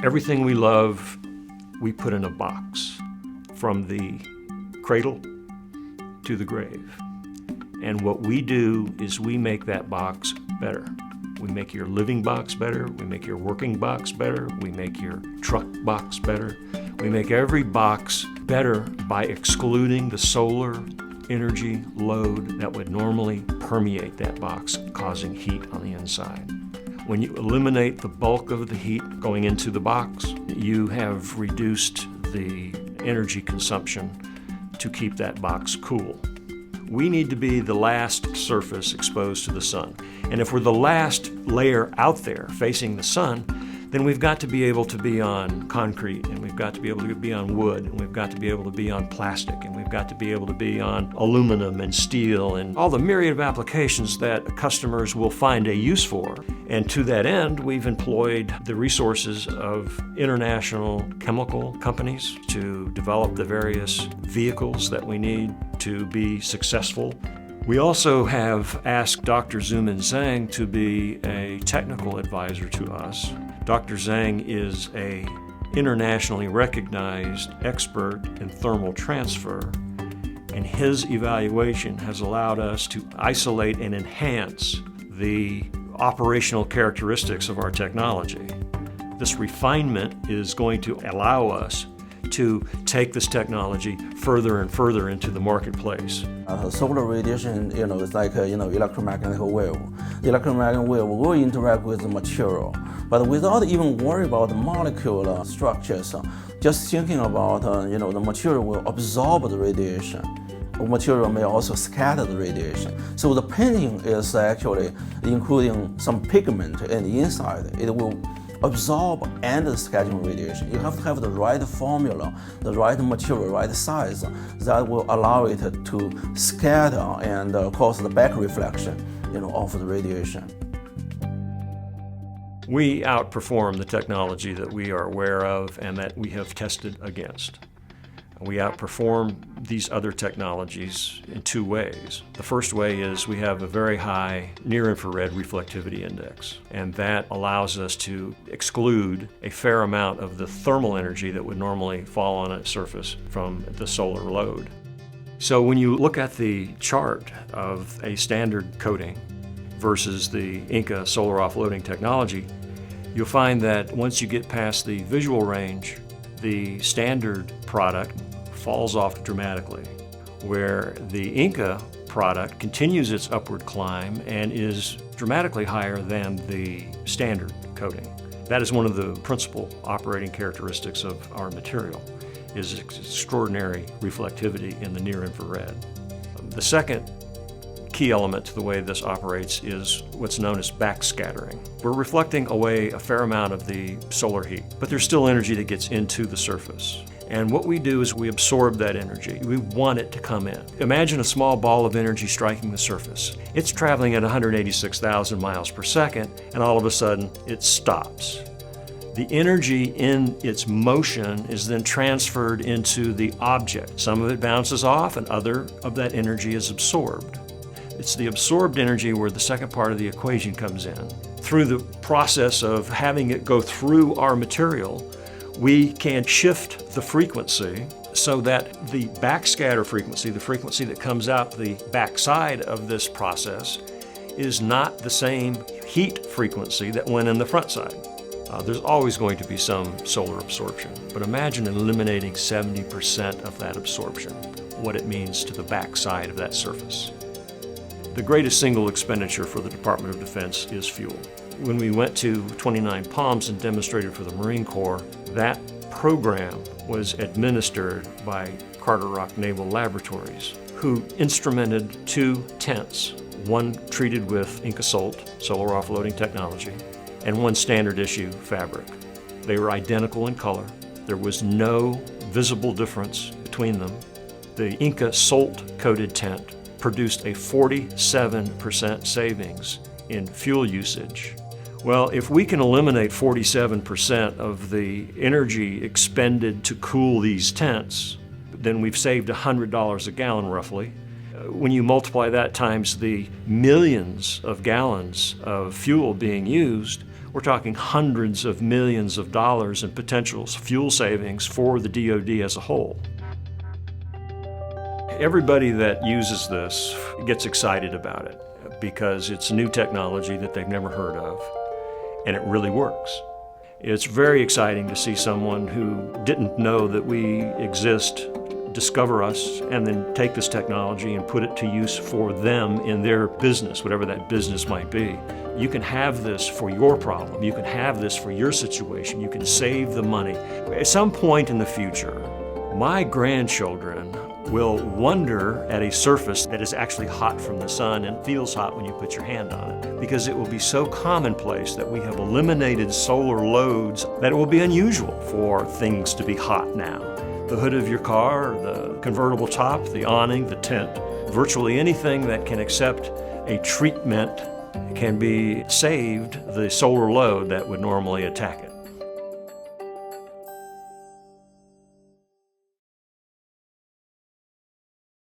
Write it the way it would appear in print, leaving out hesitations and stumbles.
Everything we love, we put in a box, from the cradle to the grave. And what we do is we make that box better. We make your living box better, we make your working box better, we make your truck box better. We make every box better by excluding the solar energy load that would normally permeate that box, causing heat on the inside. When you eliminate the bulk of the heat going into the box, you have reduced the energy consumption to keep that box cool. We need to be the last surface exposed to the sun. And if we're the last layer out there facing the sun, then we've got to be able to be on concrete, and we've got to be able to be on wood, and we've got to be able to be on plastic, and we've got to be able to be on aluminum and steel and all the myriad of applications that customers will find a use for. And to that end, we've employed the resources of international chemical companies to develop the various vehicles that we need to be successful. We also have asked Dr. Zumin Zhang to be a technical advisor to us. Dr. Zhang is an internationally recognized expert in thermal transfer, and his evaluation has allowed us to isolate and enhance the operational characteristics of our technology. This refinement is going to allow us to take this technology further and further into the marketplace. Solar radiation, is like electromagnetic wave. The electromagnetic wave will interact with the material, but without even worrying about the molecular structures, just thinking about the material will absorb the radiation. The material may also scatter the radiation. So the painting is actually including some pigment in the inside. It will absorb and scattering radiation. You have to have the right formula, the right material, right size that will allow it to scatter and cause the back reflection, of the radiation. We outperform the technology that we are aware of and that we have tested against. We outperform these other technologies in two ways. The first way is we have a very high near-infrared reflectivity index, and that allows us to exclude a fair amount of the thermal energy that would normally fall on a surface from the solar load. So when you look at the chart of a standard coating versus the INCA solar offloading technology, you'll find that once you get past the visual range, the standard product falls off dramatically, where the INCA product continues its upward climb and is dramatically higher than the standard coating. That is one of the principal operating characteristics of our material, is extraordinary reflectivity in the near-infrared. The second key element to the way this operates is what's known as backscattering. We're reflecting away a fair amount of the solar heat, but there's still energy that gets into the surface. And what we do is we absorb that energy. We want it to come in. Imagine a small ball of energy striking the surface. It's traveling at 186,000 miles per second, and all of a sudden it stops. The energy in its motion is then transferred into the object. Some of it bounces off, and other of that energy is absorbed. It's the absorbed energy where the second part of the equation comes in. Through the process of having it go through our material, we can shift the frequency so that the backscatter frequency, the frequency that comes out the backside of this process, is not the same heat frequency that went in the front side. There's always going to be some solar absorption, but imagine eliminating 70% of that absorption, what it means to the backside of that surface. The greatest single expenditure for the Department of Defense is fuel. When we went to 29 Palms and demonstrated for the Marine Corps, that program was administered by Carter Rock Naval Laboratories, who instrumented two tents, one treated with INCA Salt, solar offloading technology, and one standard issue fabric. They were identical in color. There was no visible difference between them. The INCA Salt coated tent produced a 47% savings in fuel usage. Well, if we can eliminate 47% of the energy expended to cool these tents, then we've saved $100 a gallon roughly. When you multiply that times the millions of gallons of fuel being used, We're talking hundreds of millions of dollars in potential fuel savings for the DoD as a whole. Everybody that uses this gets excited about it because it's new technology that they've never heard of, and it really works. It's very exciting to see someone who didn't know that we exist discover us and then take this technology and put it to use for them in their business, whatever that business might be. You can have this for your problem. You can have this for your situation. You can save the money. At some point in the future, my grandchildren will wonder at a surface that is actually hot from the sun and feels hot when you put your hand on it, because it will be so commonplace that we have eliminated solar loads that it will be unusual for things to be hot now. The hood of your car, the convertible top, the awning, the tent, virtually anything that can accept a treatment can be saved the solar load that would normally attack it.